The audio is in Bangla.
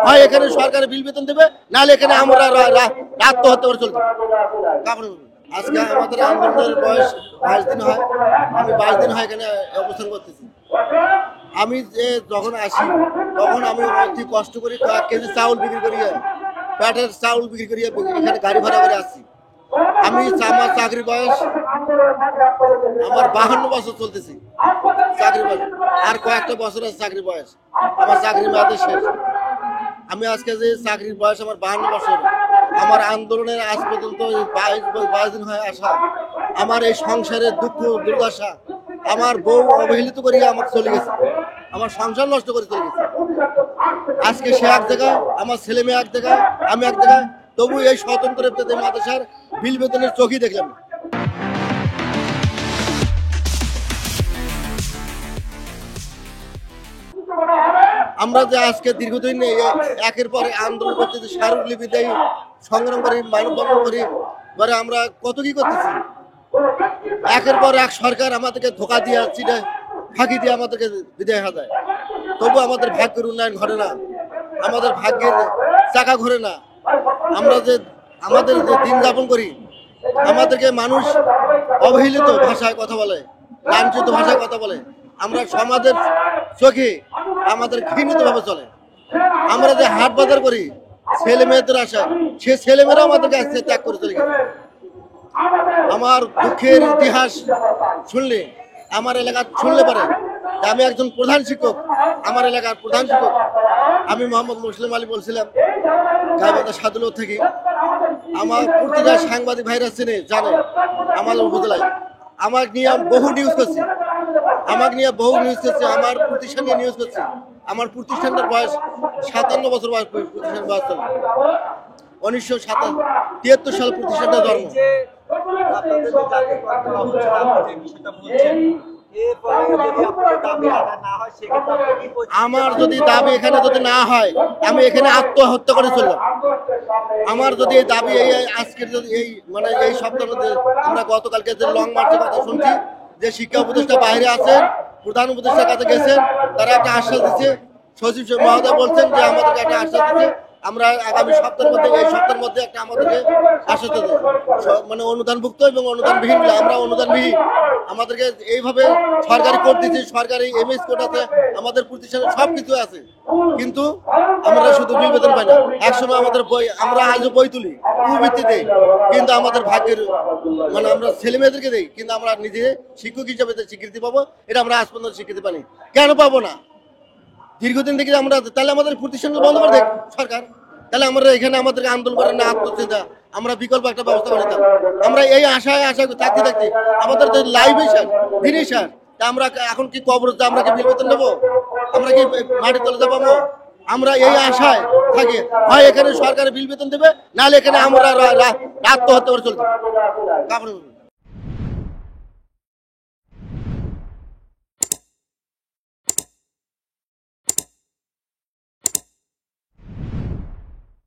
হয় এখানে সরকার বিল বেতন দেবে, নাহলে এখানে আমরা আত্মহত্যা করে চলতে। আজকে আমাদের আন্দোলনের বয়স 22 দিন হয়। আমি 22 দিন হয় এখানে অবস্থান করতেছি। আমি যে যখন আসি তখন আমি অতি কষ্ট করি, 1 কেজি চাউল বিক্রি করি, প্যাটের চাউল বিক্রি করি, এখানে গাড়ি ভাড়া করে আসছি। আমার চাকরির বয়স আমার 52 বছর চলতেছি চাকরির বয়স, আর কয়েকটা বছর আছে চাকরির বয়স, আমার চাকরির মেয়াদ শেষ। আমি আজকে যে চাকরির বয়স আমার 52 বছর, আমার আন্দোলনের আজ পর্যন্ত 22 দিন হয় আসা, আমার এই সংসারের দুঃখ দুর্দশা, আমার বউ অবহেলিত করিয়া আমাকে চলে গেছে, আমার সংসার নষ্ট করে চলে গেছে। আজকে সে এক জায়গায়, আমার ছেলে মেয়ে এক জায়গায়, আমি এক জায়গায়, তবু এই স্বতন্ত্র মাদ্রাসার বিল বেতনের চোখই দেখলাম। আমরা যে আজকে দীর্ঘদিন একের পর আন্দোলন করতেছি, স্মারকলিপি দেই, সংগ্রাম করি, মানববন্ধন করি, পরে আমরা কত কি করতেছি। একের পর এক সরকার আমাদেরকে ধোকা দিয়ে চিঠে ফাঁকি দিয়ে আমাদেরকে বিদায় হাজায়, তবু আমাদের ভাগ্যের উন্নয়ন ঘটে না, আমাদের ভাগ্যের চাকা ঘোরে না। আমরা যে আমাদের যে দিন যাপন করি, আমাদেরকে মানুষ অবহেলিত ভাষায় কথা বলে, লাঞ্ছিত ভাষায় কথা বলে, আমরা সমাজের চোখে আমাদের ঘৃণিত ভাবে চলে। আমরা যে হাট বাজার করি ছেলে মেয়েদের আশায়, সে ছেলে মেয়েরা আমাদেরকে আজকে ত্যাগ করে চলে গেছে। আমার দুঃখের ইতিহাস শুনলে, আমার এলাকার শুনলে পারে, আমি একজন প্রধান শিক্ষক, আমার এলাকার প্রধান শিক্ষক আমি মোহাম্মদ মুসলিম আলী বলছিলাম, গাইবান্ধা সাদুল্লাহ থেকে। আমার প্রতিটা সাংবাদিক ভাইরা চেনে, জানে আমাদের উপজেলায় আমাকে নিয়ে বহু নিউজ করছি, আমার প্রতিষ্ঠান নিয়ে নিউজ করছি। আমার প্রতিষ্ঠানটার বয়স 57 বছর বয়স, প্রতিষ্ঠান বয়স 1973 সাল প্রতিষ্ঠানটা জন্ম। আমার যদি দাবি এখানে যদি না হয়, আমি এখানে আত্মহত্যা করে চললাম। আমার যদি এই দাবি আজকের যদি এই সপ্তাহের মধ্যে, আমরা গতকালকে যে লং মার্চের কথা শুনছি, যে শিক্ষা উপদেষ্টা বাইরে আছেন, প্রধান উপদেষ্টার কাছে গেছেন, তারা একটা আশ্বাস দিচ্ছে, সচিব মহোদয় বলছেন যে আমাদেরকে একটা আশ্বাস দিচ্ছে, আমরা আগামী সপ্তাহের মধ্যে, এই সপ্তাহের মধ্যে একটা আমাদেরকে আশ্বাস দেবে, অনুদানভুক্ত এবং অনুদানবিহীন, আমরা অনুদানবিহীন, আমাদেরকে এইভাবে সরকারি কোর্ট দিচ্ছে, সরকারি এমএস কোর্ট আছে, আমাদের প্রতিষ্ঠানে সবকিছু আছে, কিন্তু আমরা শুধু বিল বেতন পাই না। একসময় আমাদের বই, আমরা আজও বই তুলি ভিত্তিতে, কিন্তু আমাদের ভাগ্যের আমরা ছেলে মেয়েদেরকে দেই, কিন্তু আমরা নিজে শিক্ষক হিসাবে স্বীকৃতি পাবো, এটা আমরা আজ পর্যন্ত স্বীকৃতি পাইনি। কেন পাবো না? দীর্ঘদিন থেকে আমরা, তাহলে আমাদের প্রতিষ্ঠান বন্ধ করে দেখ সরকার, তাহলে আমরা এখানে আমাদেরকে আন্দোলন করেন না, আত্মচিন্তা, আমরা বিকল্প একটা ব্যবস্থা করে নিতাম। আমরা এই আশায় থাকতে থাকতে আমাদের যে লাইভই শেষ, দিনই শেষ, তা আমরা এখন কি কবর, আমরা কি বিল বেতন নেবো, আমরা কি মাটির তলে যাবো? আমরা এই আশায় থাকি, হয় এখানে সরকার বিল বেতন দেবে, নাহলে এখানে আমরা আত্মহত্যা করে চলতে।